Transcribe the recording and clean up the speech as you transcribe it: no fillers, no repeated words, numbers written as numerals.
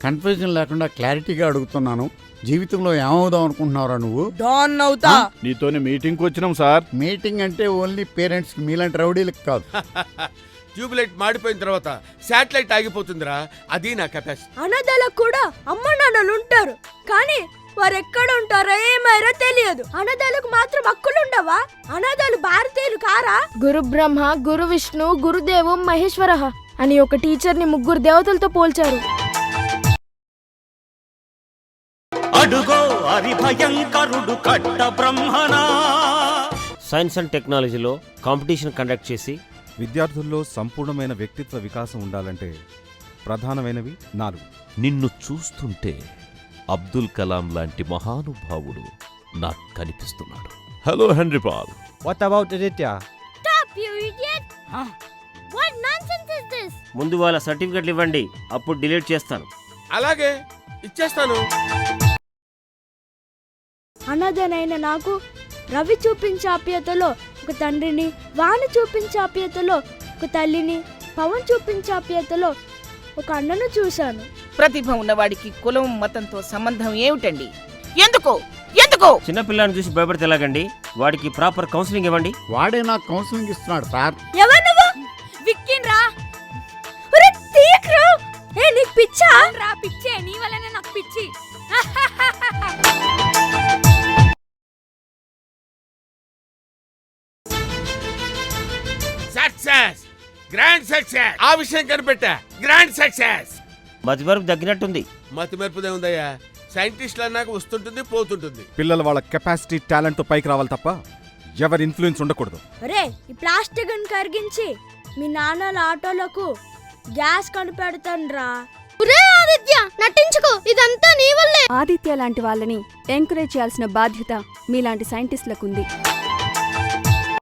Confusion లేకుండా క్లారిటీగా అడుగుతున్నాను. జీవితంలో ఏమవుదాం అనుకుంటున్నావురా నువ్వు? డాన్ అవుతా. నీతోనే మీటింగ్కి వచ్చినాం సార్. మీటింగ్ అంటే ఓన్లీ పేరెంట్స్ మీలాంటి రౌడీలకు కాదు. ట్యూబ్లైట్ మాడిపోయిన తర్వాత శాటిలైట్ ఆగిపోతుందిరా, అది నా కెపాసిటీ. అనాథాలకు కూడా అమ్మ నాన్నలు ఉంటారు, కానీ వారు ఎక్కడ ఉంటారో ఏమైనా తెలియదు. అనాథాలకు మాత్రం హక్కులుండవా? అనాథాలు భారతీయులు కారా? గురు బ్రహ్మ, గురు విష్ణు, గురుదేవం మహేశ్వర అని ఒక టీచర్ని 3 దేవతలతో పోల్చారు. అడుగో హరిభయంకరుడు కట్ట బ్రహ్మనా. సైన్స్ అండ్ టెక్నాలజీలో కాంపిటీషన్ కండక్ట్ చేసి విద్యార్థుల్లో సంపూర్ణమైన వ్యక్తిత్వ వికాసం ఉండాలంటే ప్రధానమైనవి 4. నిన్ను చూస్తుంటే అబ్దుల్ కలాం లాంటి మహానుభావుడు నాకు కనిపిస్తున్నాడు. Hello Henry Paul. What about Aditya? Stop, you idiot! What nonsense is this? ముందు వాళ్ళ సర్టిఫికెట్లు ఇవ్వండి, అప్పుడు డిలీట్ చేస్తాను. అలాగే ఇచ్చేస్తాను. అనాథనైన నాకు రవి చూపించే ఆప్యాయతలో ఒక తండ్రిని, వాణి చూపించే ఆప్యాయతలో ఒక తల్లిని, పవన్ చూపించే ఆప్యాయతలో ఒక అన్నను చూశాను. ప్రతిభ ఉన్నవాడికి కులం మతంతో సంబంధం ఏమిటండి? ఎందుకు ఎందుకు? చిన్నపిల్లని చూసి భయపడితే ఎలాగండి? వాడికి ప్రాపర్ కౌన్సిలింగ్ ఇవ్వండి. వాడే నాకు కౌన్సిలింగ్ ఇస్తున్నాడు సార్. ఎవరు నువ్వు? విక్కిన్రా. ఒరే తీక్రా. ఏ నీకు పిచ్చా? రా పిచ్చే, నీ వల్లనే నాకు పిచ్చి. Success, grand success. ఆ విషయం కనిపెట్టా, గ్రాండ్ సక్సెస్. మతి వరకు తగ్గినట్టుంది. మతి మెరుపుదే ఉందయ్యా. సైంటిస్టులు అన్నాక వస్తుంటుంది పోతుంటుంది. పిల్లలు వాళ్ళ కెపాసిటీ టాలెంట్తో పైకి రావాలి తప్ప ఎవరి ఇన్ఫ్లుయెన్స్ ఉండకూడదు. ఒరే ఈ ప్లాస్టిక్ కరిగించి మీ నాన్నల ఆటోలకు గ్యాస్ కనిపెడతానురా. ఒరే ఆదిత్య, నటించుకో, ఇదంతా నీ వల్లే. ఆదిత్య లాంటి వాళ్ళని ఎంకరేజ్ చేయాల్సిన బాధ్యత మీలాంటి సైంటిస్టులకు ఉంది.